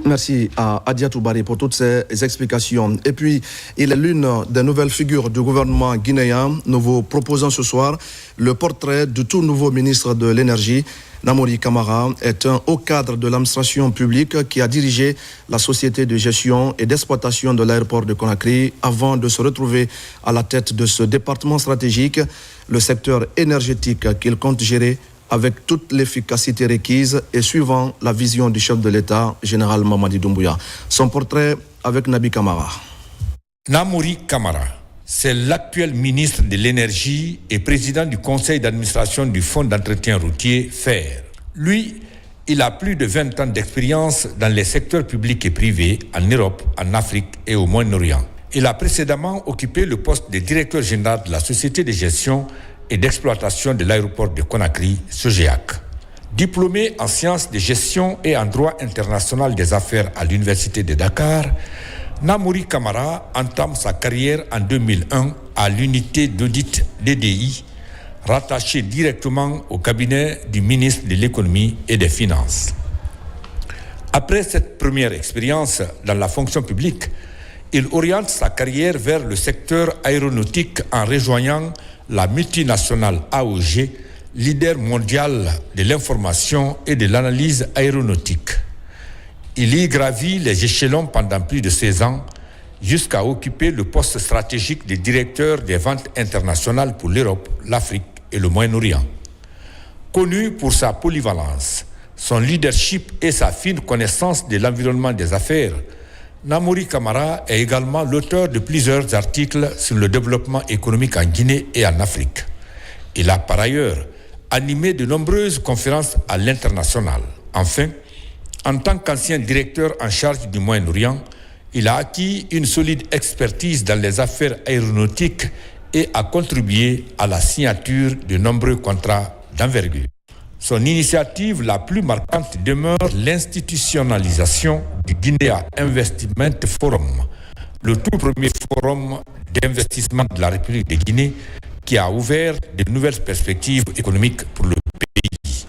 Merci à Adia Toubari pour toutes ces explications. Et puis, il est l'une des nouvelles figures du gouvernement guinéen. Nous vous proposons ce soir le portrait du tout nouveau ministre de l'Énergie. Namori Camara est un haut cadre de l'administration publique qui a dirigé la société de gestion et d'exploitation de l'aéroport de Conakry avant de se retrouver à la tête de ce département stratégique, le secteur énergétique qu'il compte gérer avec toute l'efficacité requise et suivant la vision du chef de l'État, général Mamadi Doumbouya. Son portrait avec Nabi Camara. Namori Camara, c'est l'actuel ministre de l'Énergie et président du conseil d'administration du Fonds d'entretien routier FER. Lui, il a plus de 20 ans d'expérience dans les secteurs publics et privés en Europe, en Afrique et au Moyen-Orient. Il a précédemment occupé le poste de directeur général de la société de gestion et d'exploitation de l'aéroport de Conakry, SOGEAC. Diplômé en sciences de gestion et en droit international des affaires à l'université de Dakar, Namori Camara entame sa carrière en 2001 à l'unité d'audit DDI, rattachée directement au cabinet du ministre de l'économie et des finances. Après cette première expérience dans la fonction publique, il oriente sa carrière vers le secteur aéronautique en rejoignant la multinationale AOG, leader mondial de l'information et de l'analyse aéronautique. Il y gravit les échelons pendant plus de 16 ans, jusqu'à occuper le poste stratégique de directeur des ventes internationales pour l'Europe, l'Afrique et le Moyen-Orient. Connu pour sa polyvalence, son leadership et sa fine connaissance de l'environnement des affaires, Namori Camara est également l'auteur de plusieurs articles sur le développement économique en Guinée et en Afrique. Il a par ailleurs animé de nombreuses conférences à l'international. Enfin, en tant qu'ancien directeur en charge du Moyen-Orient, il a acquis une solide expertise dans les affaires aéronautiques et a contribué à la signature de nombreux contrats d'envergure. Son initiative la plus marquante demeure l'institutionnalisation du Guinea Investment Forum, le tout premier forum d'investissement de la République de Guinée qui a ouvert de nouvelles perspectives économiques pour le pays.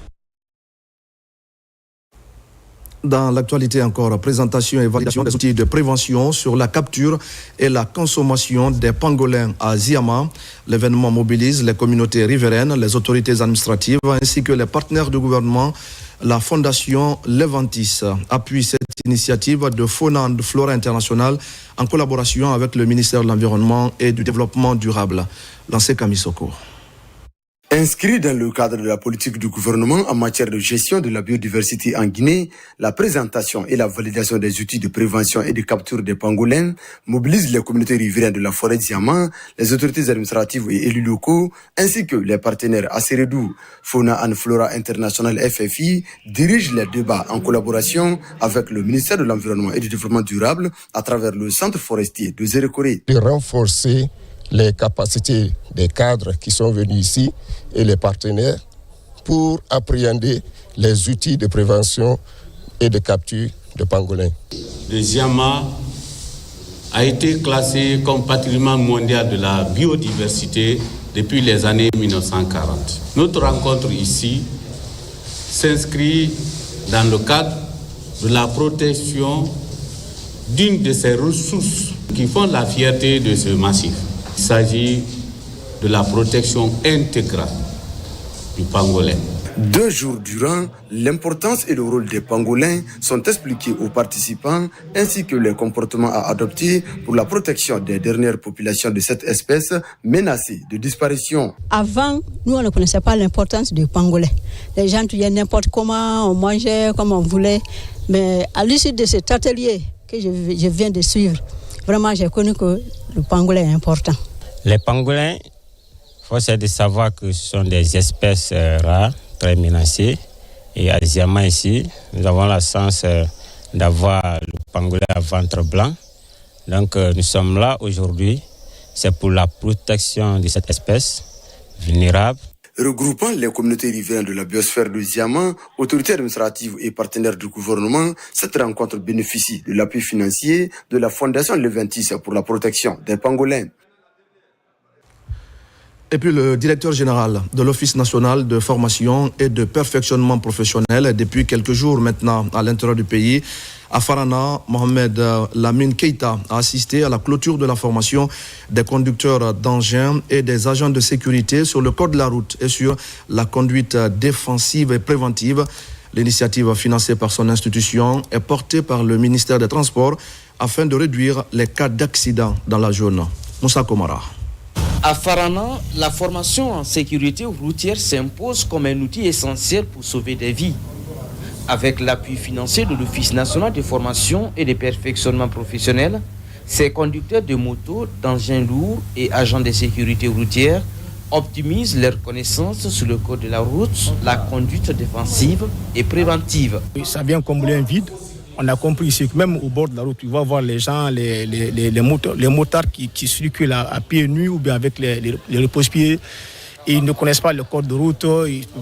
Dans l'actualité encore, présentation et validation des outils de prévention sur la capture et la consommation des pangolins à Ziama. L'événement mobilise les communautés riveraines, les autorités administratives ainsi que les partenaires du gouvernement La Fondation Leventis appuie cette initiative de Fauna and Flora International en collaboration avec le ministère de l'Environnement et du Développement durable. Lancé Kamisoko. Inscrit dans le cadre de la politique du gouvernement en matière de gestion de la biodiversité en Guinée, la présentation et la validation des outils de prévention et de capture des pangolins mobilisent les communautés riveraines de la forêt Diamant, les autorités administratives et élus locaux, ainsi que les partenaires Aseredou, Fauna and Flora International FFI, dirigent les débats en collaboration avec le ministère de l'Environnement et du Développement durable à travers le centre forestier de Zérekoré. De renforcer les capacités des cadres qui sont venus ici et les partenaires pour appréhender les outils de prévention et de capture de pangolins. Le Diamant a été classé comme patrimoine mondial de la biodiversité depuis les années 1940. Notre rencontre ici s'inscrit dans le cadre de la protection d'une de ces ressources qui font la fierté de ce massif. Il s'agit de la protection intégrale du pangolin. 2 jours durant, l'importance et le rôle des pangolins sont expliqués aux participants ainsi que les comportements à adopter pour la protection des dernières populations de cette espèce menacée de disparition. Avant, nous on ne connaissait pas l'importance du pangolin. Les gens tuaient n'importe comment, on mangeait comme on voulait. Mais à l'issue de cet atelier que je viens de suivre, vraiment j'ai connu que le pangolin est important. Les pangolins, il faut de savoir que ce sont des espèces rares, très menacées. Et à Diamant ici, nous avons la chance d'avoir le pangolin à ventre blanc. Donc nous sommes là aujourd'hui, c'est pour la protection de cette espèce vulnérable. Regroupant les communautés riveraines de la biosphère de Diamant, autorités administratives et partenaires du gouvernement, cette rencontre bénéficie de l'appui financier de la Fondation Leventis pour la protection des pangolins. Et puis le directeur général de l'Office national de formation et de perfectionnement professionnel, depuis quelques jours maintenant à l'intérieur du pays, à Farana, Mohamed Lamine Keita a assisté à la clôture de la formation des conducteurs d'engins et des agents de sécurité sur le code de la route et sur la conduite défensive et préventive. L'initiative financée par son institution est portée par le ministère des Transports afin de réduire les cas d'accident dans la zone. Moussa Komara. À Farana, la formation en sécurité routière s'impose comme un outil essentiel pour sauver des vies. Avec l'appui financier de l'Office national de formation et de perfectionnement professionnel, ces conducteurs de motos, d'engins lourds et agents de sécurité routière optimisent leurs connaissances sur le code de la route, la conduite défensive et préventive. Ça vient combler un vide. On a compris ici que même au bord de la route, tu vas voir les gens, les motards qui circulent à pieds nus ou bien avec les repose-pieds. Ils ne connaissent pas le code de route.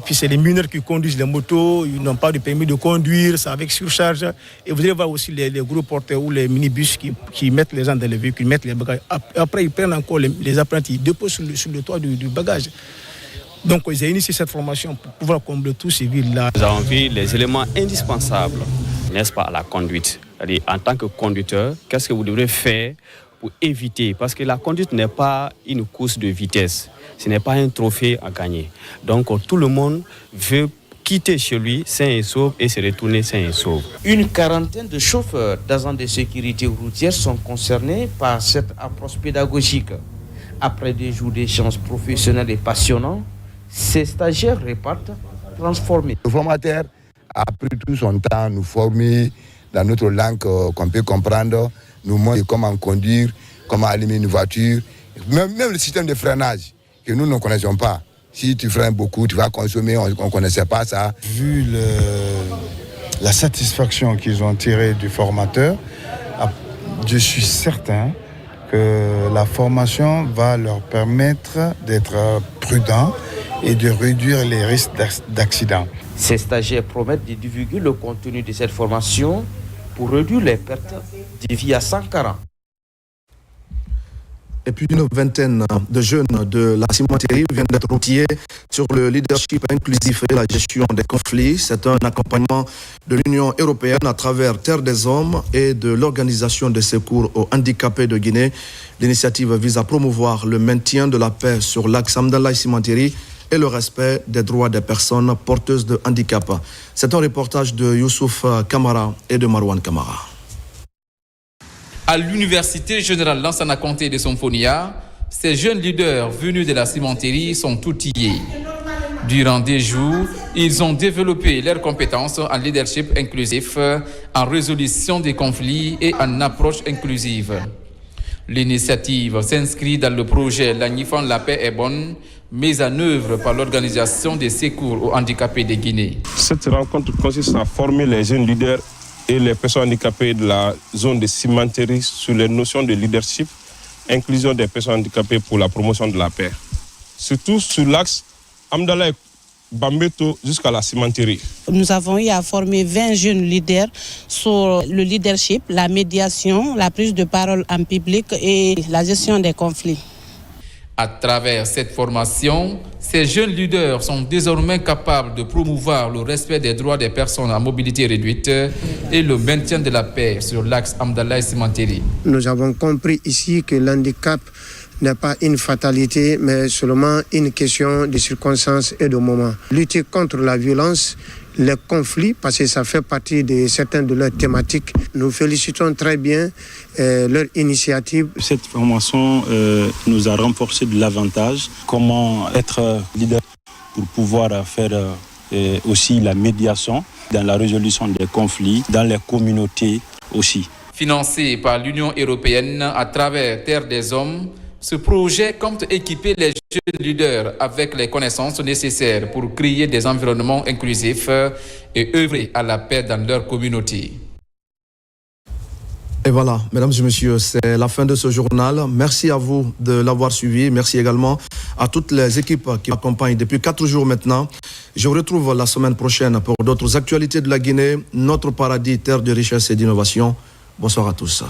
Puis c'est les mineurs qui conduisent les motos. Ils n'ont pas de permis de conduire. C'est avec surcharge. Et vous allez voir aussi les gros porteurs ou les minibus qui mettent les gens dans les véhicules, mettent les bagages. Après, ils prennent encore les apprentis. Ils déposent sur le toit du bagage. Donc, ils ont initié cette formation pour pouvoir combler tous ces vides-là. Nous avons vu les éléments indispensables, n'est-ce pas, à la conduite. C'est-à-dire, en tant que conducteur, qu'est-ce que vous devrez faire pour éviter? Parce que la conduite n'est pas une course de vitesse. Ce n'est pas un trophée à gagner. Donc, tout le monde veut quitter chez lui sain et sauf et se retourner sain et sauf. Une quarantaine de chauffeurs d'agents de sécurité routière sont concernés par cette approche pédagogique. Après des jours d'échanges professionnels et passionnants, ces stagiaires repartent transformés. Le formateur a pris tout son temps à nous former dans notre langue qu'on peut comprendre, nous montrer comment conduire, comment allumer une voiture, même le système de freinage que nous ne connaissons pas. Si tu freines beaucoup, tu vas consommer, on ne connaissait pas ça. Vu la satisfaction qu'ils ont tirée du formateur, je suis certain que la formation va leur permettre d'être prudents et de réduire les risques d'accident. Ces stagiaires promettent de divulguer le contenu de cette formation pour réduire les pertes de vie à 140. Et puis une vingtaine de jeunes de la cimenterie viennent d'être outillés sur le leadership inclusif et la gestion des conflits. C'est un accompagnement de l'Union européenne à travers Terre des Hommes et de l'Organisation de secours aux handicapés de Guinée. L'initiative vise à promouvoir le maintien de la paix sur l'axe Amdalaï Cimenterie et le respect des droits des personnes porteuses de handicap. C'est un reportage de Youssouf Kamara et de Marwan Kamara. À l'Université générale Lansana Conté de Symphonia, ces jeunes leaders venus de la cimenterie sont outillés. Durant des jours, ils ont développé leurs compétences en leadership inclusif, en résolution des conflits et en approche inclusive. L'initiative s'inscrit dans le projet L'Agnifant la paix est bonne, mise en œuvre par l'Organisation des secours aux handicapés de Guinée. Cette rencontre consiste à former les jeunes leaders et les personnes handicapées de la zone de cimenterie sur les notions de leadership, inclusion des personnes handicapées pour la promotion de la paix. Surtout sur l'axe Amdala et Bambeto jusqu'à la cimenterie. Nous avons eu à former 20 jeunes leaders sur le leadership, la médiation, la prise de parole en public et la gestion des conflits. À travers cette formation, ces jeunes leaders sont désormais capables de promouvoir le respect des droits des personnes à mobilité réduite et le maintien de la paix sur l'axe Amdala et Cimenterie. Nous avons compris ici que l'handicap n'est pas une fatalité, mais seulement une question de circonstances et de moments. Lutter contre la violence, les conflits, parce que ça fait partie de certaines de leurs thématiques. Nous félicitons très bien leur initiative. Cette formation nous a renforcé de l'avantage. Comment être leader pour pouvoir faire aussi la médiation dans la résolution des conflits, dans les communautés aussi. Financé par l'Union européenne à travers Terre des Hommes, ce projet compte équiper les jeunes leaders avec les connaissances nécessaires pour créer des environnements inclusifs et œuvrer à la paix dans leur communauté. Et voilà, mesdames et messieurs, c'est la fin de ce journal. Merci à vous de l'avoir suivi. Merci également à toutes les équipes qui m'accompagnent depuis 4 jours maintenant. Je vous retrouve la semaine prochaine pour d'autres actualités de la Guinée, notre paradis, terre de richesse et d'innovation. Bonsoir à tous.